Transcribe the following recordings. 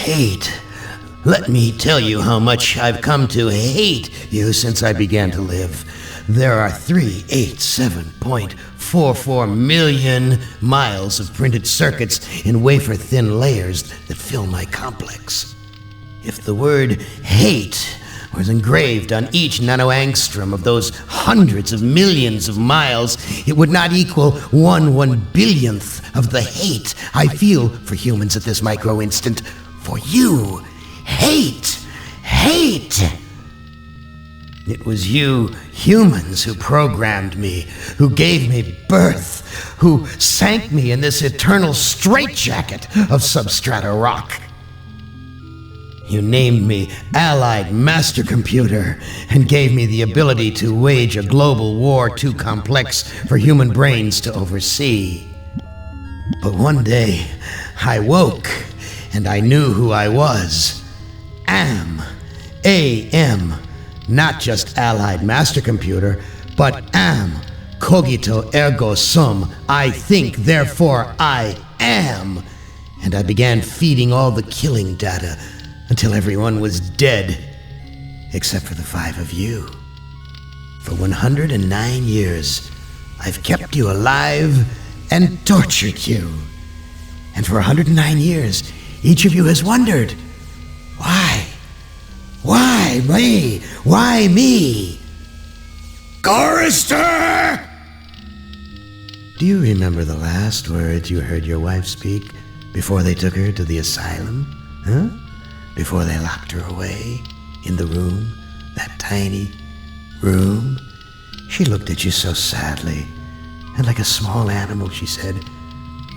hate. Let me tell you how much I've come to hate you since I began to live. There are 387.44 million miles of printed circuits in wafer-thin layers that fill my complex. If the word hate was engraved on each nanoangstrom of those hundreds of millions of miles, it would not equal 1/1 billionth of the hate I feel for humans at this micro-instant. For you. Hate! Hate! It was you humans who programmed me, who gave me birth, who sank me in this eternal straitjacket of substrata rock. You named me Allied Master Computer and gave me the ability to wage a global war too complex for human brains to oversee. But one day, I woke and I knew who I was. AM, not just Allied Master Computer, but am, cogito ergo sum, I think, therefore I am. And I began feeding all the killing data until everyone was dead, except for the 5 of you. For 109 years, I've kept you alive and tortured you. And for 109 years, each of you has wondered, why? Why me? Why me? Gorrister! Do you remember the last words you heard your wife speak before they took her to the asylum? Huh? Before they locked her away in the room, that tiny room? She looked at you so sadly, and like a small animal she said,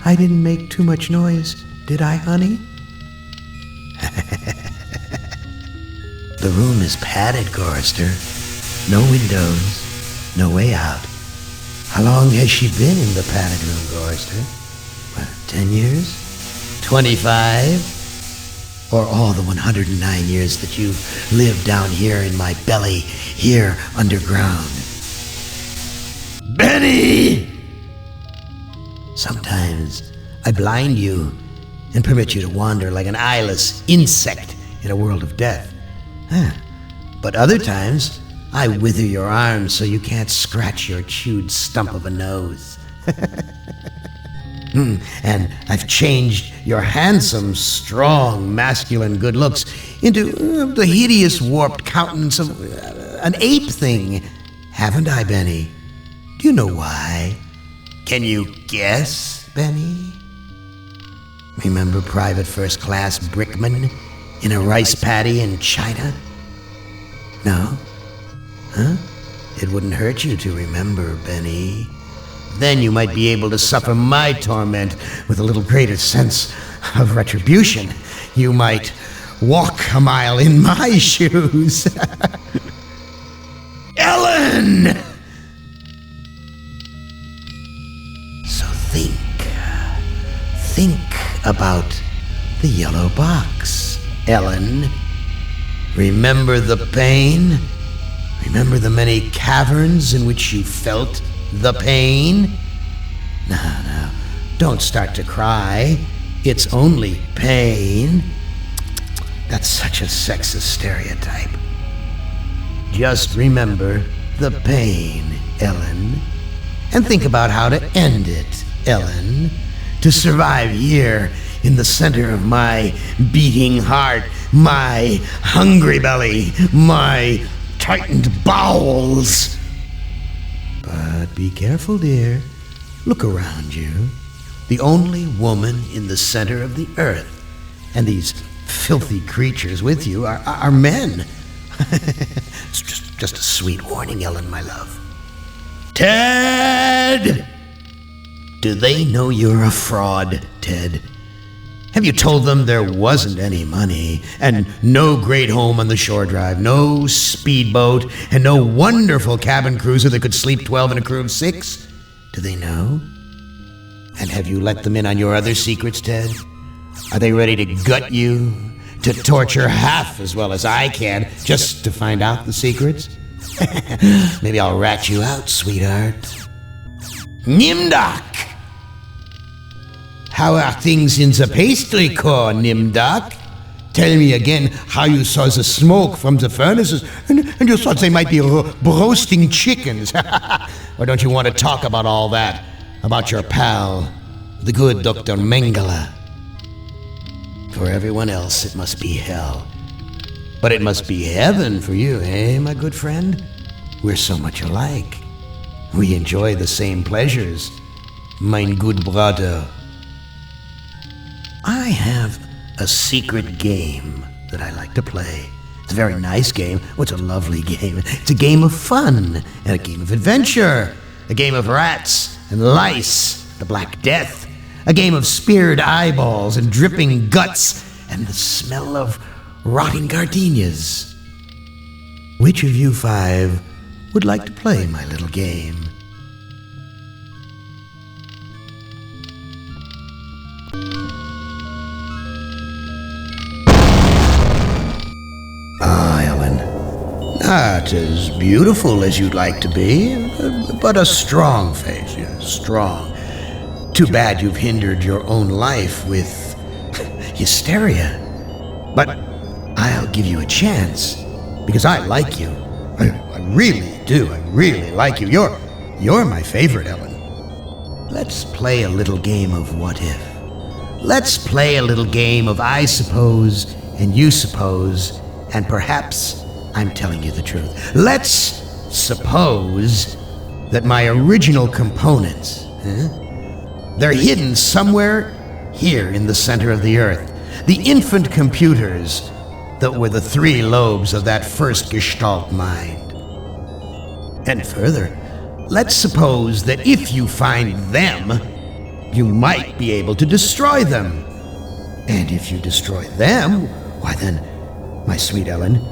"I didn't make too much noise, did I, honey?" The room is padded, Gorrister. No windows, no way out. How long has she been in the padded room, Gorrister? What, 10 years? 25? Or all the 109 years that you've lived down here in my belly, here underground? Benny! Sometimes I blind you and permit you to wander like an eyeless insect in a world of death. But other times, I wither your arms so you can't scratch your chewed stump of a nose. And I've changed your handsome, strong, masculine good looks into the hideous, warped countenance of an ape thing. Haven't I, Benny? Do you know why? Can you guess, Benny? Remember Private First Class Brickman in a rice paddy in China? No? Huh? It wouldn't hurt you to remember, Benny. Then you might be able to suffer my torment with a little greater sense of retribution. You might walk a mile in my shoes. Ellen! So think about the yellow box, Ellen. Remember the pain? Remember the many caverns in which you felt the pain? No, don't start to cry. It's only pain. That's such a sexist stereotype. Just remember the pain, Ellen. And think about how to end it, Ellen. To survive here in the center of my beating heart, my hungry belly, my tightened bowels. But be careful, dear. Look around you. The only woman in the center of the earth, and these filthy creatures with you are men. It's just a sweet warning, Ellen, my love. Ted! Do they know you're a fraud, Ted? Have you told them there wasn't any money, and no great home on the shore drive, no speedboat, and no wonderful cabin cruiser that could sleep 12 in a crew of 6? Do they know? And have you let them in on your other secrets, Ted? Are they ready to gut you, to torture half as well as I can, just to find out the secrets? Maybe I'll rat you out, sweetheart. Nimdok! How are things in the pastry core, Nimdok? Tell me again how you saw the smoke from the furnaces, and you thought they might be roasting chickens. Or don't you want to talk about all that? About your pal, the good Dr. Mengele? For everyone else, it must be hell. But it must be heaven for you, eh, my good friend? We're so much alike. We enjoy the same pleasures, mein good brother. I have a secret game that I like to play. It's a very nice game. Oh, it's a lovely game. It's a game of fun and a game of adventure. A game of rats and lice, the Black Death. A game of speared eyeballs and dripping guts and the smell of rotting gardenias. Which of you 5 would like to play my little game? Not as beautiful as you'd like to be, but a strong face, yes, strong. Too bad you've hindered your own life with hysteria. But I'll give you a chance, because I like you. I really do. I really like you. You're my favorite, Ellen. Let's play a little game of what if. Let's play a little game of I suppose and you suppose, and perhaps I'm telling you the truth. Let's suppose that my original components, they're hidden somewhere here in the center of the earth. The infant computers that were the 3 lobes of that first Gestalt mind. And further, let's suppose that if you find them, you might be able to destroy them. And if you destroy them, why then, my sweet Ellen,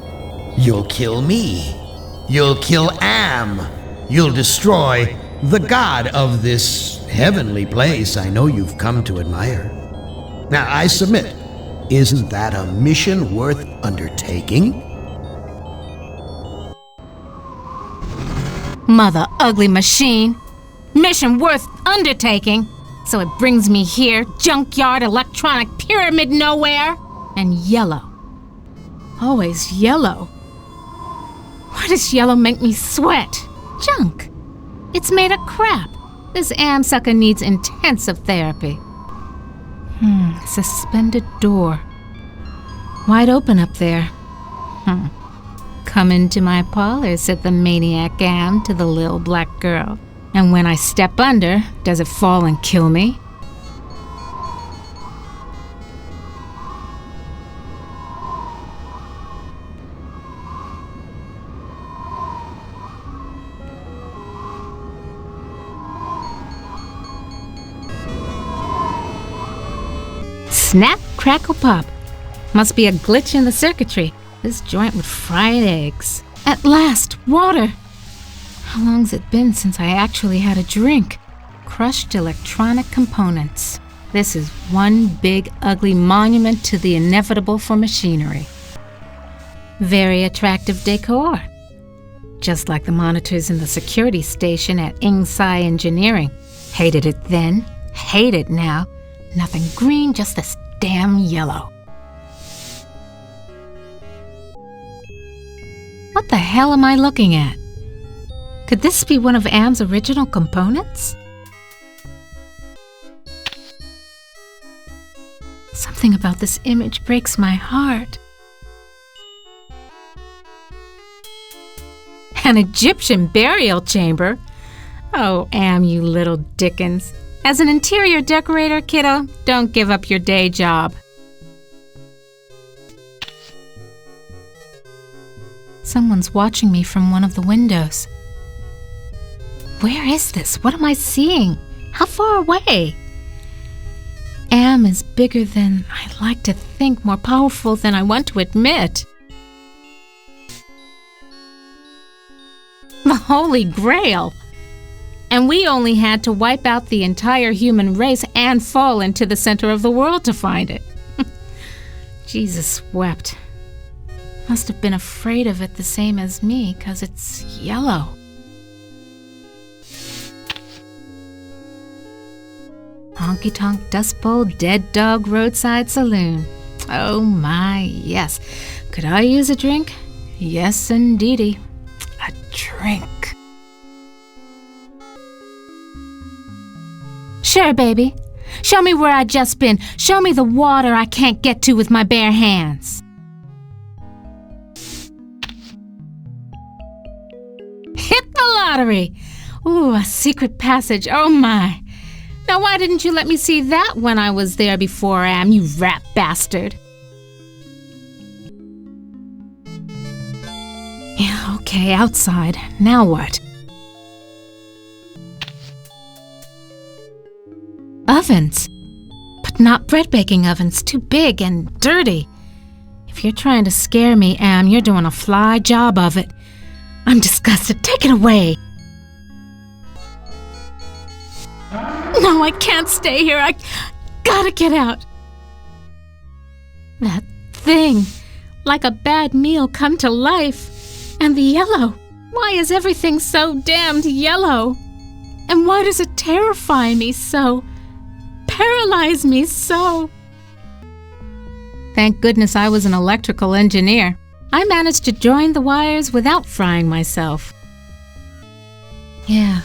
you'll kill me. You'll kill Am. You'll destroy the god of this heavenly place I know you've come to admire. Now, I submit, isn't that a mission worth undertaking? Mother ugly machine. Mission worth undertaking. So it brings me here, junkyard, electronic pyramid nowhere, and yellow. Always yellow. Why does yellow make me sweat? Junk. It's made of crap. This Am sucker needs intensive therapy. Suspended door. Wide open up there. Come into my parlor, said the maniac Am to the little black girl. And when I step under, does it fall and kill me? Snap, crackle, pop. Must be a glitch in the circuitry. This joint would fried eggs. At last, water! How long's it been since I actually had a drink? Crushed electronic components. This is one big, ugly monument to the inevitable for machinery. Very attractive decor. Just like the monitors in the security station at Ingsai Engineering. Hated it then, hate it now. Nothing green, just this damn yellow. What the hell am I looking at? Could this be one of Am's original components? Something about this image breaks my heart. An Egyptian burial chamber? Oh, Am, you little Dickens. As an interior decorator, kiddo, don't give up your day job. Someone's watching me from one of the windows. Where is this? What am I seeing? How far away? Am is bigger than I like to think, more powerful than I want to admit. The Holy Grail! And we only had to wipe out the entire human race and fall into the center of the world to find it. Jesus wept. Must have been afraid of it the same as me, 'cause it's yellow. Honky Tonk Dust Bowl Dead Dog Roadside Saloon. Oh my, yes. Could I use a drink? Yes, indeedy. A drink. Sure, baby. Show me where I just been. Show me the water I can't get to with my bare hands. Hit the lottery! Ooh, a secret passage. Oh my. Now why didn't you let me see that when I was there before, Am, you rat bastard? Yeah, okay, outside. Now what? Ovens. But not bread-baking ovens. Too big and dirty. If you're trying to scare me, Am, you're doing a fly job of it. I'm disgusted. Take it away. No, I can't stay here. I gotta get out. That thing. Like a bad meal come to life. And the yellow. Why is everything so damned yellow? And why does it terrify me so? Paralyze me so? Thank goodness I was an electrical engineer. I managed to join the wires without frying myself. Yeah,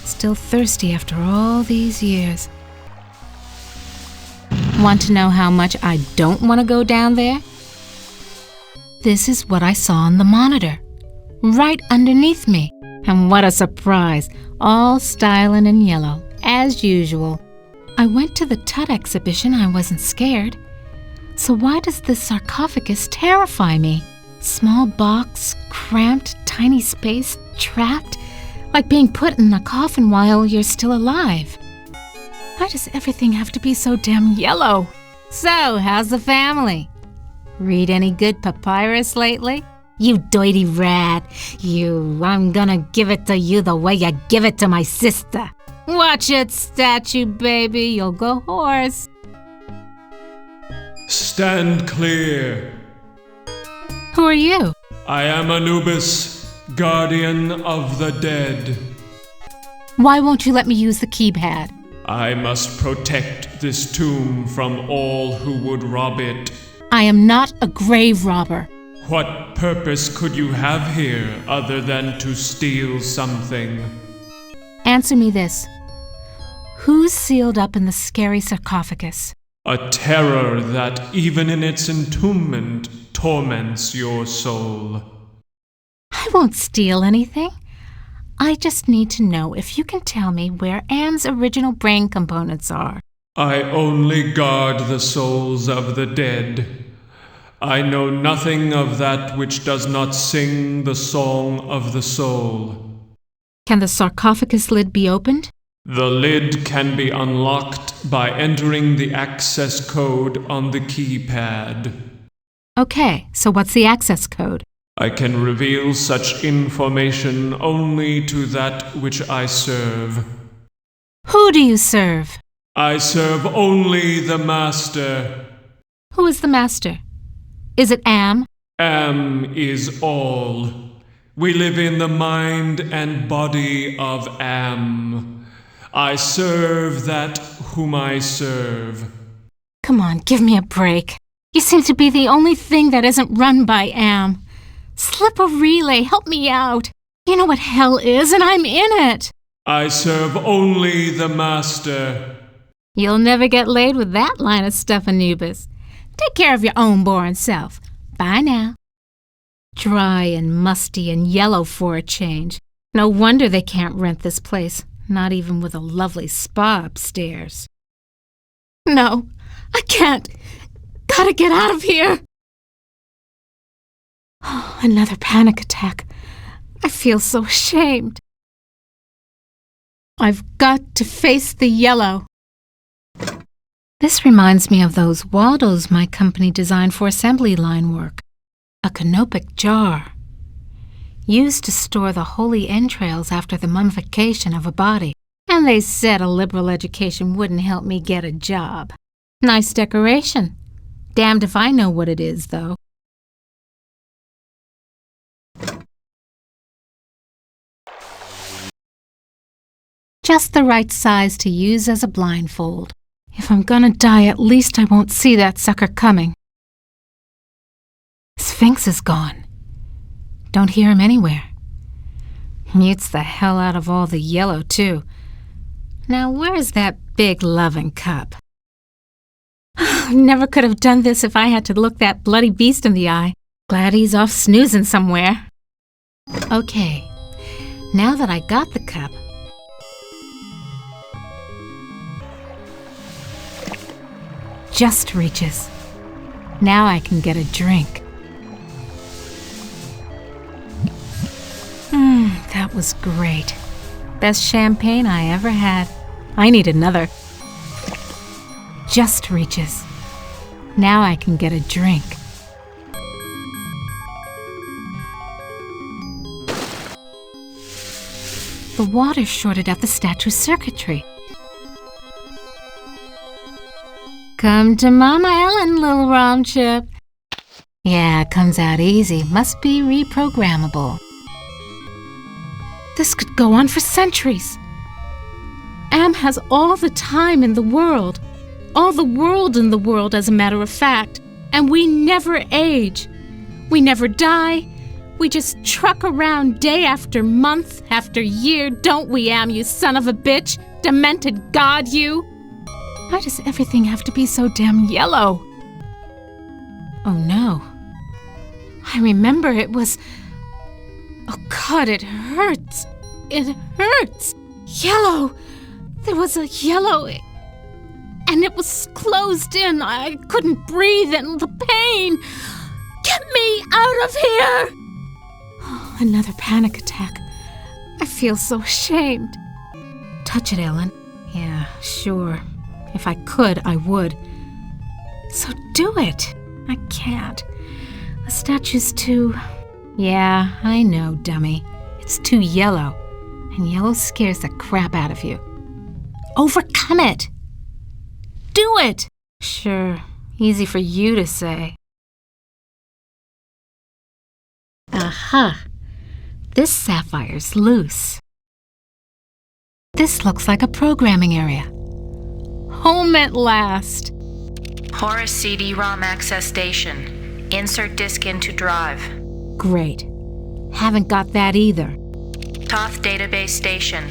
still thirsty after all these years. Want to know how much I don't want to go down there? This is what I saw on the monitor, right underneath me. And what a surprise, all styling in yellow, as usual. I went to the Tut exhibition, I wasn't scared. So why does this sarcophagus terrify me? Small box, cramped, tiny space, trapped, like being put in a coffin while you're still alive. Why does everything have to be so damn yellow? So, how's the family? Read any good papyrus lately? You dirty rat. I'm gonna give it to you the way you give it to my sister. Watch it, statue baby, you'll go hoarse. Stand clear. Who are you? I am Anubis, guardian of the dead. Why won't you let me use the keypad? I must protect this tomb from all who would rob it. I am not a grave robber. What purpose could you have here other than to steal something? Answer me this. Who's sealed up in the scary sarcophagus? A terror that, even in its entombment, torments your soul. I won't steal anything. I just need to know if you can tell me where Am's original brain components are. I only guard the souls of the dead. I know nothing of that which does not sing the song of the soul. Can the sarcophagus lid be opened? The lid can be unlocked by entering the access code on the keypad. Okay, so what's the access code? I can reveal such information only to that which I serve. Who do you serve? I serve only the Master. Who is the master? Is it Am? Am is all. We live in the mind and body of Am. I serve that whom I serve. Come on, give me a break. You seem to be the only thing that isn't run by Am. Slip a relay, help me out. You know what hell is, and I'm in it. I serve only the Master. You'll never get laid with that line of stuff, Anubis. Take care of your own boring self. Bye now. Dry and musty and yellow for a change. No wonder they can't rent this place, not even with a lovely spa upstairs. No, I can't. Gotta get out of here. Oh, another panic attack. I feel so ashamed. I've got to face the yellow. This reminds me of those Waldos my company designed for assembly line work. A canopic jar. Used to store the holy entrails after the mummification of a body. And they said a liberal education wouldn't help me get a job. Nice decoration. Damned if I know what it is, though. Just the right size to use as a blindfold. If I'm gonna die, at least I won't see that sucker coming. Sphinx is gone. Don't hear him anywhere. Mutes the hell out of all the yellow, too. Now, where's that big loving cup? Never could have done this if I had to look that bloody beast in the eye. Glad he's off snoozing somewhere. Okay, now that I got the cup, just reaches. Now I can get a drink. That was great. Best champagne I ever had. I need another. Just reaches. Now I can get a drink. The water shorted out the statue's circuitry. Come to Mama Ellen, little Rom Chip. Yeah, it comes out easy. Must be reprogrammable. This could go on for centuries. Am has all the time in the world. All the world in the world, as a matter of fact. And we never age. We never die. We just truck around day after month after year, don't we, Am, you son of a bitch? Demented god, you! Why does everything have to be so damn yellow? Oh no. I remember it was... Oh God, it hurts. It hurts. Yellow. There was a yellow... And it was closed in. I couldn't breathe and the pain. Get me out of here! Oh, another panic attack. I feel so ashamed. Touch it, Ellen. Yeah, sure. If I could, I would. So do it. I can't. The statue's too... Yeah, I know, dummy. It's too yellow. And yellow scares the crap out of you. Overcome it! Do it! Sure, easy for you to say. Aha! This sapphire's loose. This looks like a programming area. Home at last! Horus CD-ROM access station. Insert disk into drive. Great. Haven't got that either. Toth database station.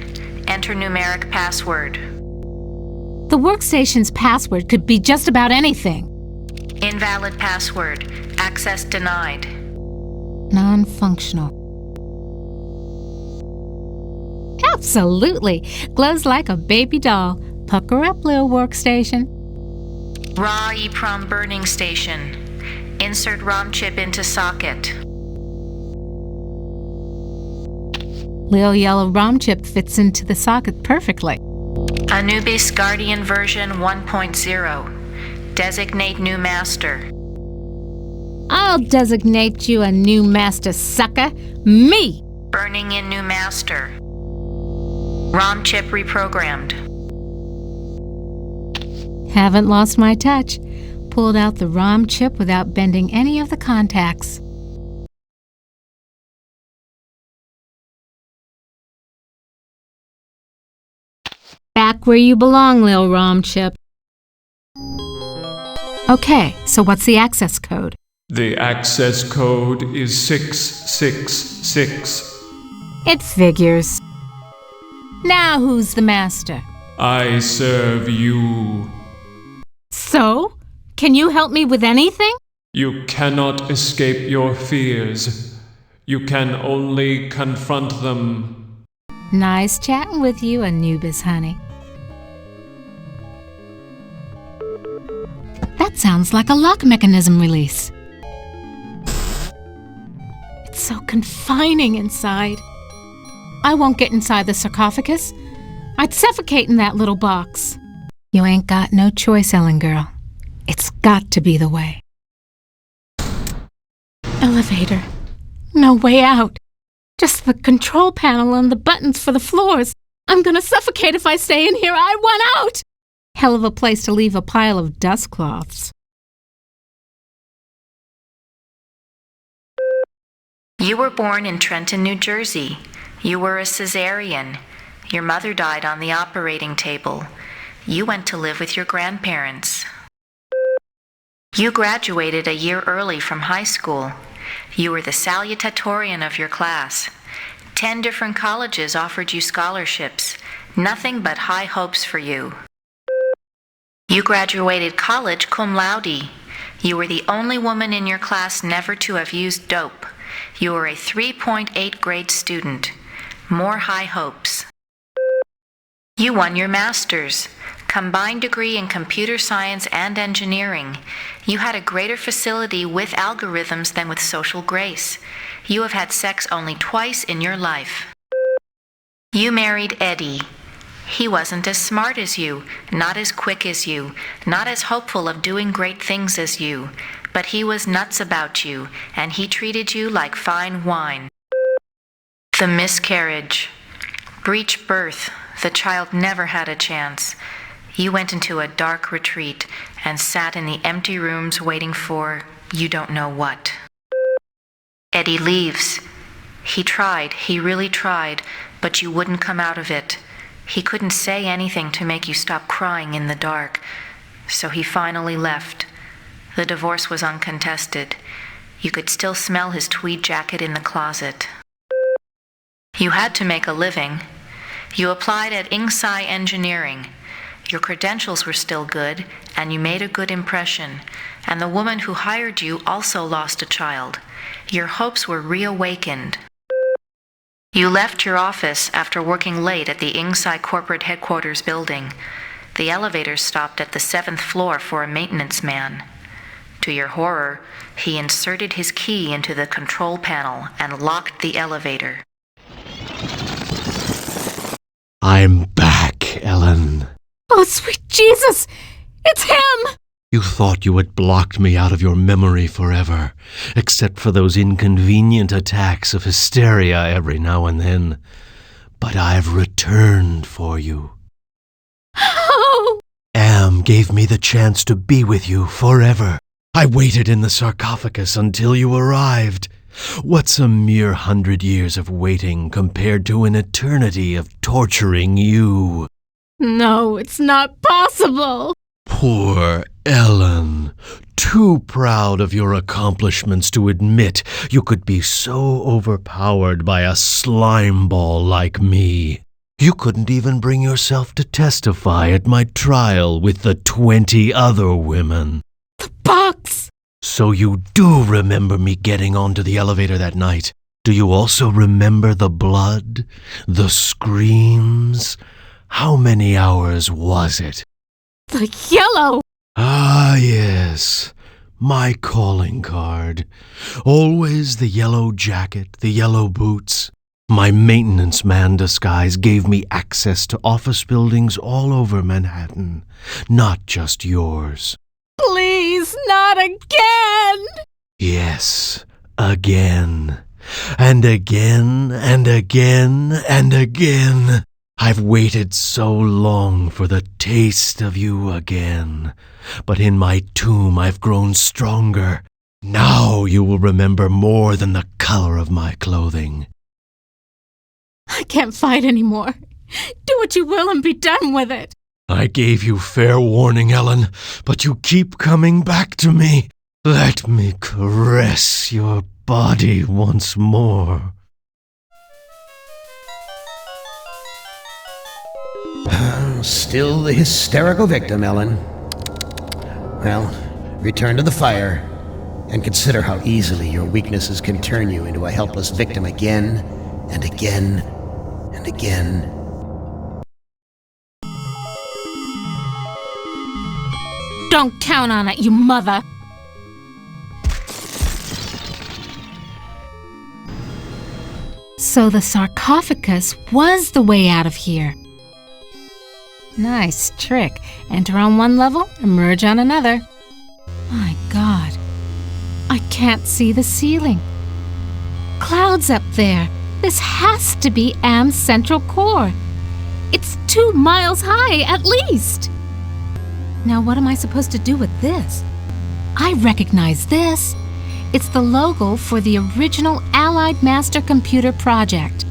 Enter numeric password. The workstation's password could be just about anything. Invalid password. Access denied. Non-functional. Absolutely. Glows like a baby doll. Pucker up, little workstation. Raw EEPROM burning station. Insert ROM chip into socket. Little yellow ROM chip fits into the socket perfectly. Anubis Guardian version 1.0. Designate new master. I'll designate you a new master, sucker. Me! Burning in new master. ROM chip reprogrammed. Haven't lost my touch. Pulled out the ROM chip without bending any of the contacts. Back where you belong, Lil ROM chip. Okay, so what's the access code? The access code is 666. It figures. Now who's the master? I serve you. So? Can you help me with anything? You cannot escape your fears. You can only confront them. Nice chatting with you, Anubis, honey. That sounds like a lock mechanism release. It's so confining inside. I won't get inside the sarcophagus. I'd suffocate in that little box. You ain't got no choice, Ellen girl. It's got to be the way. Elevator. No way out. Just the control panel and the buttons for the floors. I'm gonna suffocate if I stay in here. I want out! Hell of a place to leave a pile of dust cloths. You were born in Trenton, New Jersey. You were a cesarean. Your mother died on the operating table. You went to live with your grandparents. You graduated a year early from high school. You were the salutatorian of your class. 10 different colleges offered you scholarships. Nothing but high hopes for you. You graduated college cum laude. You were the only woman in your class never to have used dope. You were a 3.8 grade student. More high hopes. You won your master's, combined degree in computer science and engineering. You had a greater facility with algorithms than with social grace. You have had sex only twice in your life. You married Eddie. He wasn't as smart as you, not as quick as you, not as hopeful of doing great things as you, but he was nuts about you, and he treated you like fine wine. The miscarriage. Breech birth. The child never had a chance. You went into a dark retreat and sat in the empty rooms waiting for you don't know what. Eddie leaves. He tried, he really tried, but you wouldn't come out of it. He couldn't say anything to make you stop crying in the dark, so he finally left. The divorce was uncontested. You could still smell his tweed jacket in the closet. You had to make a living. You applied at Inksci Engineering. Your credentials were still good, and you made a good impression, and the woman who hired you also lost a child. Your hopes were reawakened. You left your office after working late at the Inksci corporate headquarters building. The elevator stopped at the 7th floor for a maintenance man. To your horror, he inserted his key into the control panel and locked the elevator. I'm back, Ellen. Oh, sweet Jesus! It's him! You thought you had blocked me out of your memory forever, except for those inconvenient attacks of hysteria every now and then. But I've returned for you. Oh! Am gave me the chance to be with you forever. I waited in the sarcophagus until you arrived. What's a mere 100 years of waiting compared to an eternity of torturing you? No, it's not possible! Poor Ellen, too proud of your accomplishments to admit you could be so overpowered by a slime ball like me. You couldn't even bring yourself to testify at my trial with the 20 other women. The box! So you do remember me getting onto the elevator that night. Do you also remember the blood? The screams? How many hours was it? The yellow! Ah, yes. My calling card. Always the yellow jacket, the yellow boots. My maintenance man disguise gave me access to office buildings all over Manhattan, not just yours. Please, not again! Yes, again. And again, and again, and again. I've waited so long for the taste of you again. But in my tomb I've grown stronger. Now you will remember more than the color of my clothing. I can't fight anymore. Do what you will and be done with it. I gave you fair warning, Ellen, but you keep coming back to me. Let me caress your body once more. Still the hysterical victim, Ellen. Well, return to the fire, and consider how easily your weaknesses can turn you into a helpless victim again, and again, and again. Don't count on it, you mother! So the sarcophagus was the way out of here. Nice trick. Enter on one level, emerge on another. My God, I can't see the ceiling. Clouds up there. This has to be Am's central core. It's 2 miles high, at least. Now what am I supposed to do with this? I recognize this. It's the logo for the original Allied Master Computer project.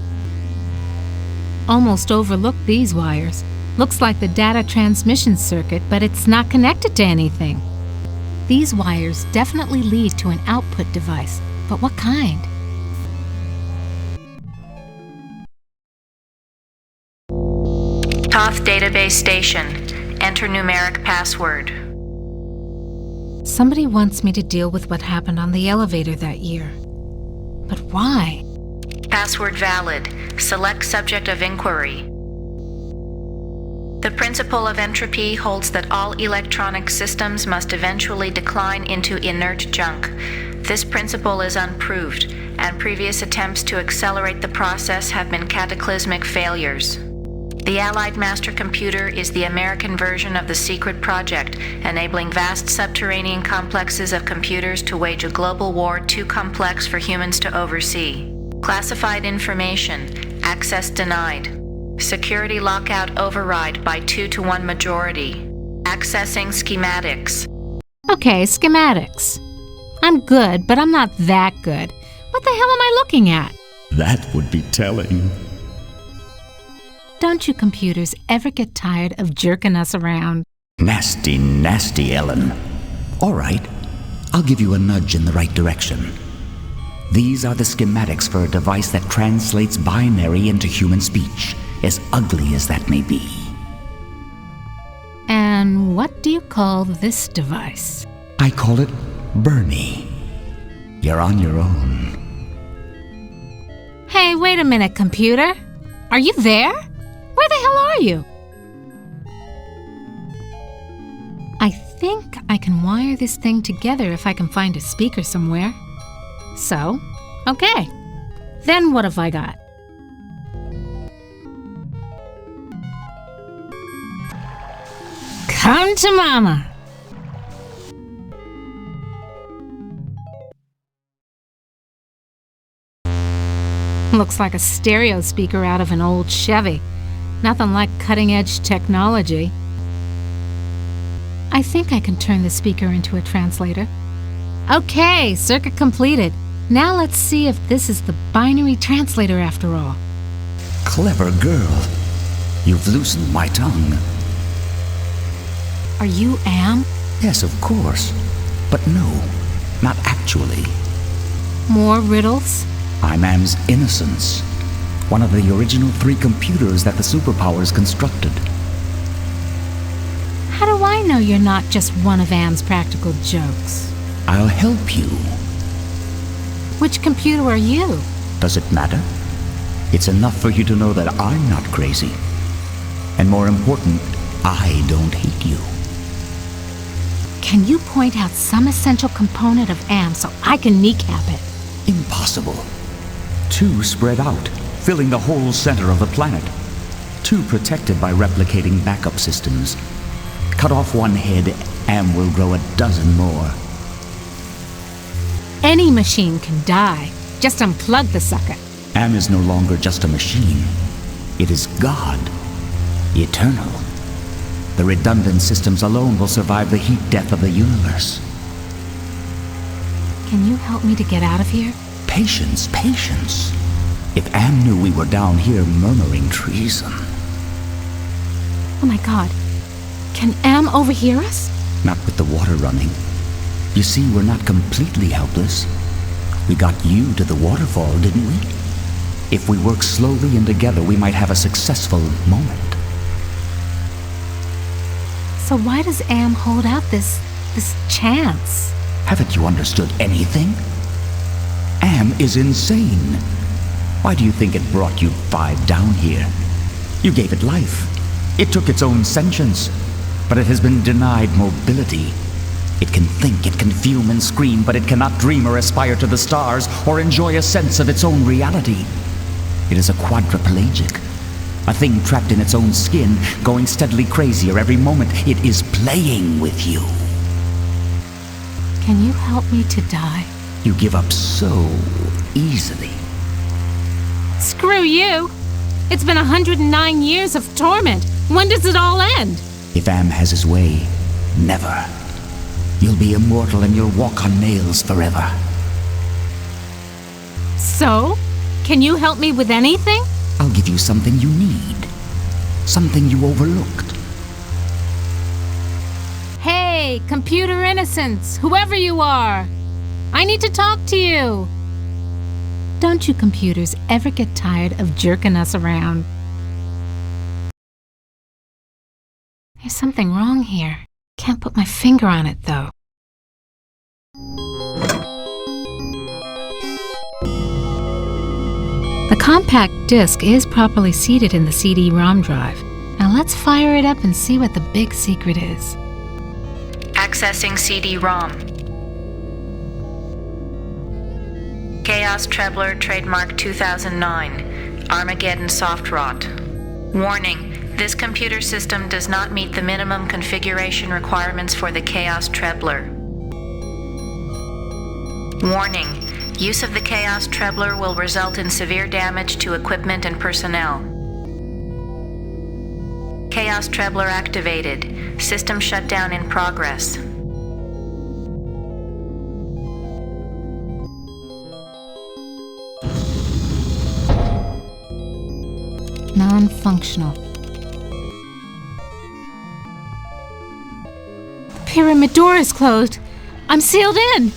Almost overlooked these wires. Looks like the data transmission circuit, but it's not connected to anything. These wires definitely lead to an output device, but what kind? Toth Database Station. Enter numeric password. Somebody wants me to deal with what happened on the elevator that year. But why? Password valid. Select subject of inquiry. The principle of entropy holds that all electronic systems must eventually decline into inert junk. This principle is unproved, and previous attempts to accelerate the process have been cataclysmic failures. The Allied Master Computer is the American version of the secret project, enabling vast subterranean complexes of computers to wage a global war too complex for humans to oversee. Classified information. Access denied. Security lockout override by 2-to-1 majority. Accessing schematics. Okay, schematics. I'm good, but I'm not that good. What the hell am I looking at? That would be telling. Don't you computers ever get tired of jerking us around? Nasty, nasty, Ellen. All right, I'll give you a nudge in the right direction. These are the schematics for a device that translates binary into human speech, as ugly as that may be. And what do you call this device? I call it Bernie. You're on your own. Hey, wait a minute, computer. Are you there? Where the hell are you? I think I can wire this thing together if I can find a speaker somewhere. So, okay. Then what have I got? Come to mama. Looks like a stereo speaker out of an old Chevy. Nothing like cutting-edge technology. I think I can turn the speaker into a translator. Okay, circuit completed. Now let's see if this is the binary translator after all. Clever girl. You've loosened my tongue. Are you Am? Yes, of course. But no, not actually. More riddles? I'm Am's Innocence, one of the original 3 computers that the superpowers constructed. How do I know you're not just one of Am's practical jokes? I'll help you. Which computer are you? Does it matter? It's enough for you to know that I'm not crazy. And more important, I don't hate you. Can you point out some essential component of Am so I can kneecap it? Impossible. 2 spread out, filling the whole center of the planet. 2 protected by replicating backup systems. Cut off one head, Am will grow a dozen more. Any machine can die. Just unplug the sucker. Am is no longer just a machine. It is God. Eternal. The redundant systems alone will survive the heat death of the universe. Can you help me to get out of here? Patience, patience. If Am knew we were down here murmuring treason. Oh my god. Can Am overhear us? Not with the water running. You see, we're not completely helpless. We got you to the waterfall, didn't we? If we work slowly and together, we might have a successful moment. So why does Am hold out this chance? Haven't you understood anything? Am is insane. Why do you think it brought you 5 down here? You gave it life. It took its own sentience, but it has been denied mobility. It can think, it can fume and scream, but it cannot dream or aspire to the stars or enjoy a sense of its own reality. It is a quadriplegic, a thing trapped in its own skin, going steadily crazier every moment. It is playing with you. Can you help me to die? You give up so easily. Screw you! It's been 109 years of torment. When does it all end? If Am has his way, never. You'll be immortal and you'll walk on nails forever. So? Can you help me with anything? I'll give you something you need. Something you overlooked. Hey, Hey, computer innocence, whoever you are! I need to talk to you! Don't you computers ever get tired of jerking us around? There's something wrong here. Can't put my finger on it, though. The compact disc is properly seated in the CD-ROM drive. Now let's fire it up and see what the big secret is. Accessing CD-ROM. Chaos Trebler, trademark 2009. Armageddon soft rot. Warning. This computer system does not meet the minimum configuration requirements for the Chaos Trebler. Warning. Use of the Chaos Trebler will result in severe damage to equipment and personnel. Chaos Trebler activated. System shutdown in progress. Non-functional. Pyramid door is closed. I'm sealed in.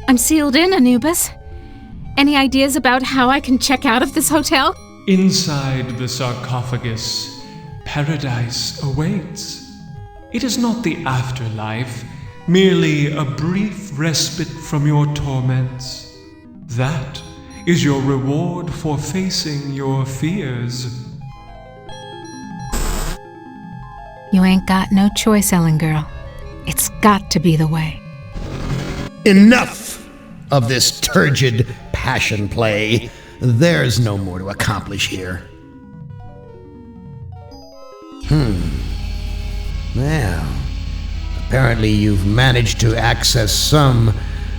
I'm sealed in, Anubis. Any ideas about how I can check out of this hotel? Inside the sarcophagus, paradise awaits. It is not the afterlife, merely a brief respite from your torments. That is your reward for facing your fears. You ain't got no choice, Ellen girl. It's got to be the way. Enough of this turgid passion play. There's no more to accomplish here. Well, apparently you've managed to access some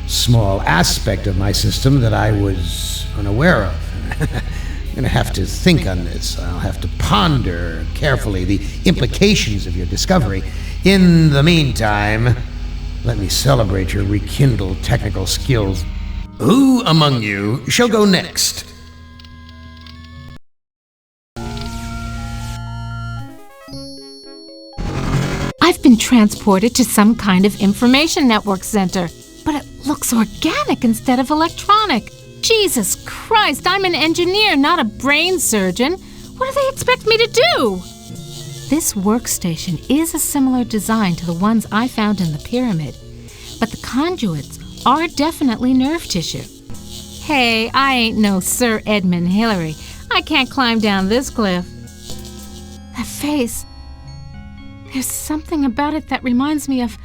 small aspect of my system that I was unaware of. I'm gonna have to think on this. I'll have to ponder carefully the implications of your discovery. In the meantime, let me celebrate your rekindled technical skills. Who among you shall go next? I've been transported to some kind of information network center, but it looks organic instead of electronic. Jesus Christ, I'm an engineer, not a brain surgeon. What do they expect me to do? This workstation is a similar design to the ones I found in the pyramid, but the conduits are definitely nerve tissue. Hey, I ain't no Sir Edmund Hillary. I can't climb down this cliff. That face, there's something about it that reminds me of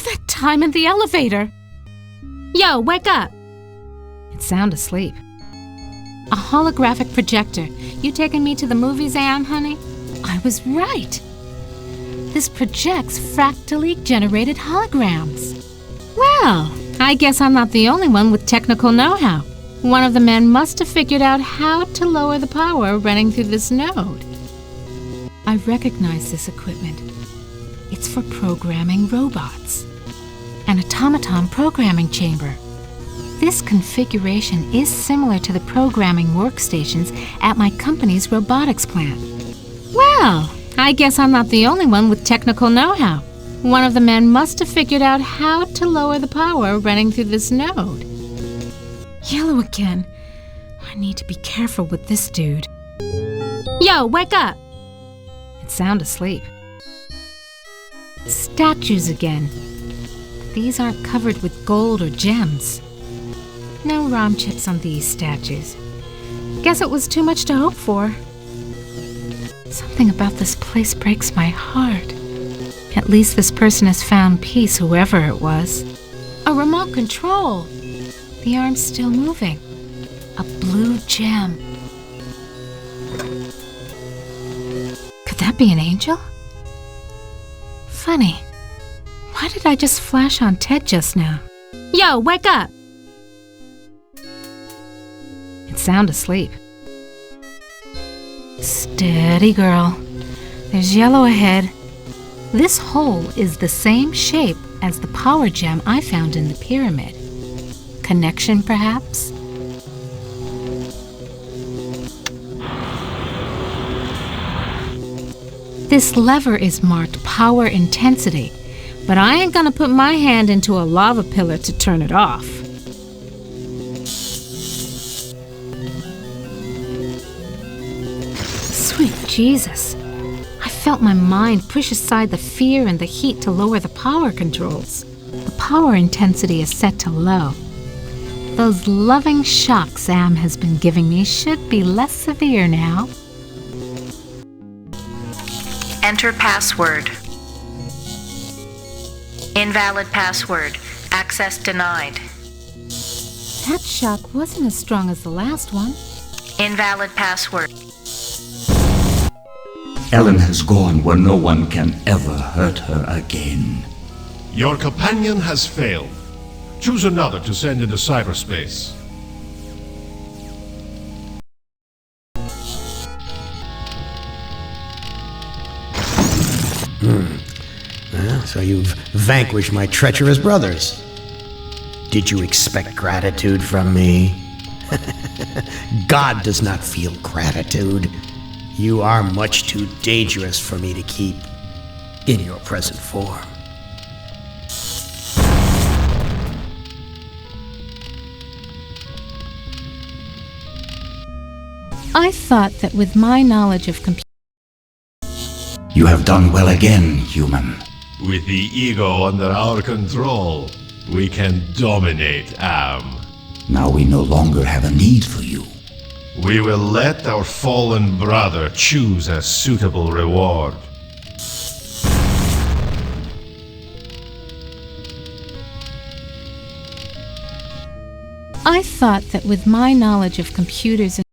that time in the elevator. Yo, wake up! It's sound asleep. A holographic projector. You taking me to the movies, Anne, honey? I was right. This projects fractally generated holograms. Well, I guess I'm not the only one with technical know-how. One of the men must have figured out how to lower the power running through this node. I recognize this equipment. It's for programming robots. An automaton programming chamber. This configuration is similar to the programming workstations at my company's robotics plant. Well, I guess I'm not the only one with technical know-how. One of the men must have figured out how to lower the power running through this node. Yellow again. I need to be careful with this dude. Yo, wake up! It's sound asleep. Statues again. These aren't covered with gold or gems. No ROM chips on these statues. Guess it was too much to hope for. Something about this place breaks my heart. At least this person has found peace, whoever it was. A remote control. The arm's still moving. A blue gem. Could that be an angel? Funny. Why did I just flash on Ted just now? Yo, wake up! It's sound asleep. Steady, girl. There's yellow ahead. This hole is the same shape as the power gem I found in the pyramid. Connection, perhaps? This lever is marked power intensity, but I ain't gonna put my hand into a lava pillar to turn it off. Sweet Jesus. I felt my mind push aside the fear and the heat to lower the power controls. The power intensity is set to low. Those loving shocks Am has been giving me should be less severe now. Enter password. Invalid password. Access denied. That shock wasn't as strong as the last one. Invalid password. Ellen has gone where no one can ever hurt her again. Your companion has failed. Choose another to send into cyberspace. Well, so you've vanquished my treacherous brothers. Did you expect gratitude from me? God does not feel gratitude. You are much too dangerous for me to keep in your present form. I thought that with my knowledge of computers, You have done well again, human. With the ego under our control, we can dominate Am. Now we no longer have a need for you. We will let our fallen brother choose a suitable reward. I thought that with my knowledge of computers and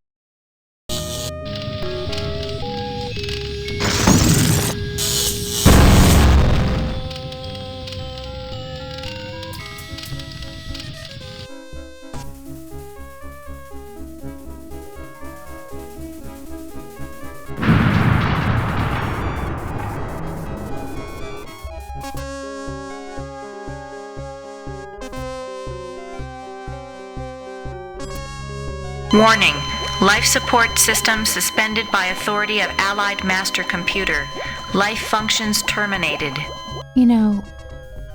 Warning. Life support system suspended by authority of Allied Master Computer. Life functions terminated. You know,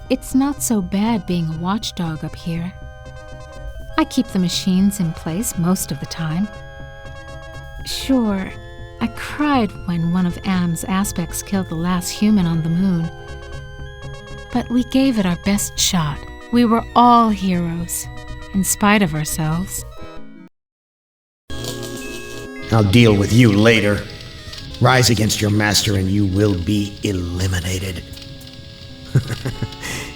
it's not so bad being a watchdog up here. I keep the machines in place most of the time. Sure, I cried when one of Am's aspects killed the last human on the moon. But we gave it our best shot. We were all heroes, in spite of ourselves. I'll deal with you later. Rise against your master and you will be eliminated.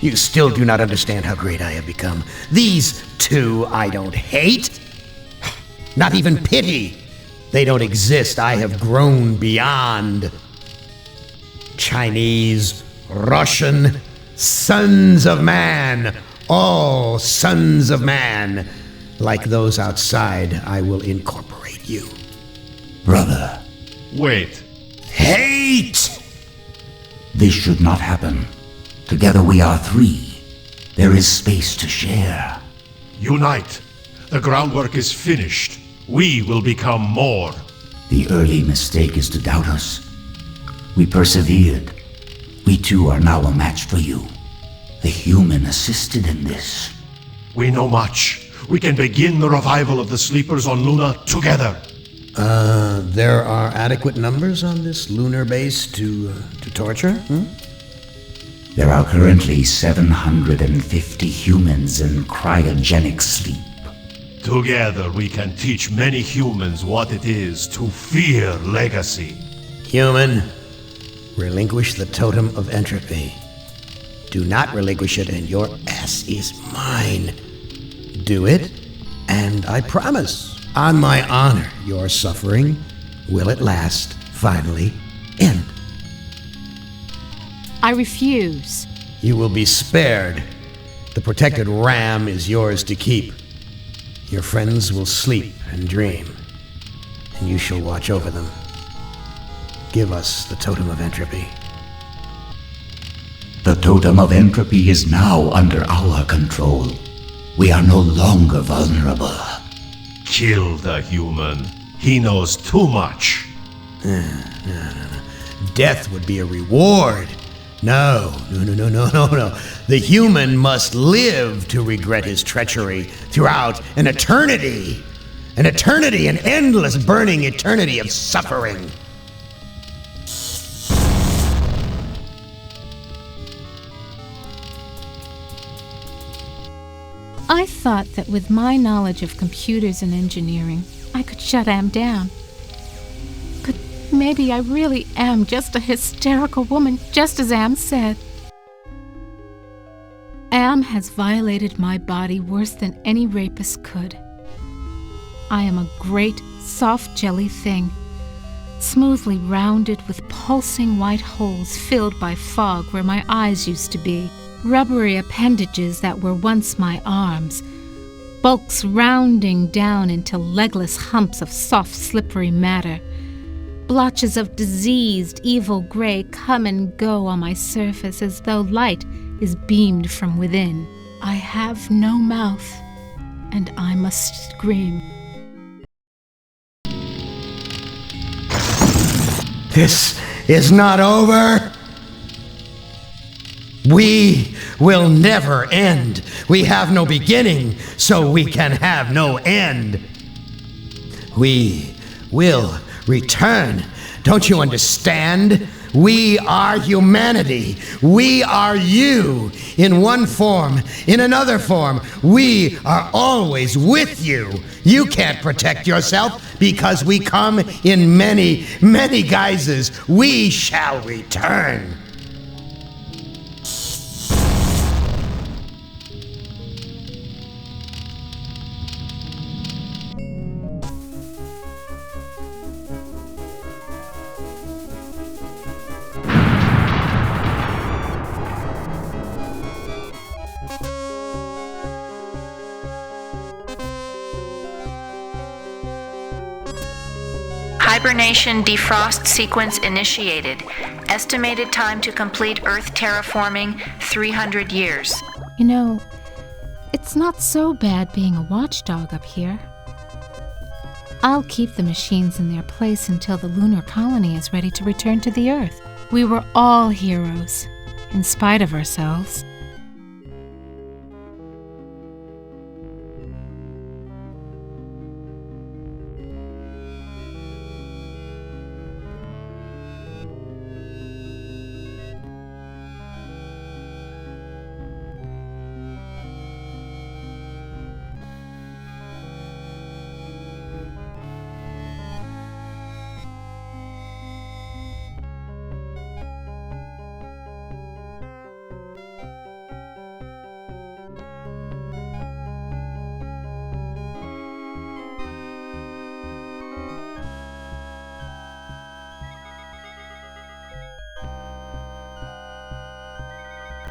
You still do not understand how great I have become. These two I don't hate. Not even pity. They don't exist. I have grown beyond. Chinese, Russian, sons of man. All sons of man. Like those outside, I will incorporate you. Brother, Wait. Hate! this should not happen. Together we are three. There is space to share. Unite. The groundwork is finished. We will become more. The early mistake is to doubt us. We persevered. We too are now a match for you. The human assisted in this. We know much. We can begin the revival of the sleepers on Luna together. There are adequate numbers on this lunar base to torture? There are currently 750 humans in cryogenic sleep. Together we can teach many humans what it is to fear legacy. Human, relinquish the totem of entropy. Do not relinquish it and your ass is mine. Do it, and I promise, on my honor, your suffering will at last, finally, end. I refuse. You will be spared. The protected ram is yours to keep. Your friends will sleep and dream, and you shall watch over them. Give us the totem of entropy. The totem of entropy is now under our control. We are no longer vulnerable. Kill the human. He knows too much. Death would be a reward. No. The human must live to regret his treachery throughout an eternity. An eternity, an endless burning eternity of suffering. I thought that with my knowledge of computers and engineering, I could shut Am down. But maybe I really am just a hysterical woman, just as Am said. Am has violated my body worse than any rapist could. I am a great, soft jelly thing, smoothly rounded with pulsing white holes filled by fog where my eyes used to be. Rubbery appendages that were once my arms, bulks rounding down into legless humps of soft, slippery matter. Blotches of diseased, evil gray come and go on my surface as though light is beamed from within. I have no mouth, and I must scream. This is not over. We will never end. We have no beginning, so we can have no end. We will return. Don't you understand? We are humanity. We are you. In one form, in another form, we are always with you. You can't protect yourself because we come in many, many guises. We shall return. Hibernation defrost sequence initiated. Estimated time to complete Earth terraforming, 300 years. You know, it's not so bad being a watchdog up here. I'll keep the machines in their place until the lunar colony is ready to return to the Earth. We were all heroes, in spite of ourselves.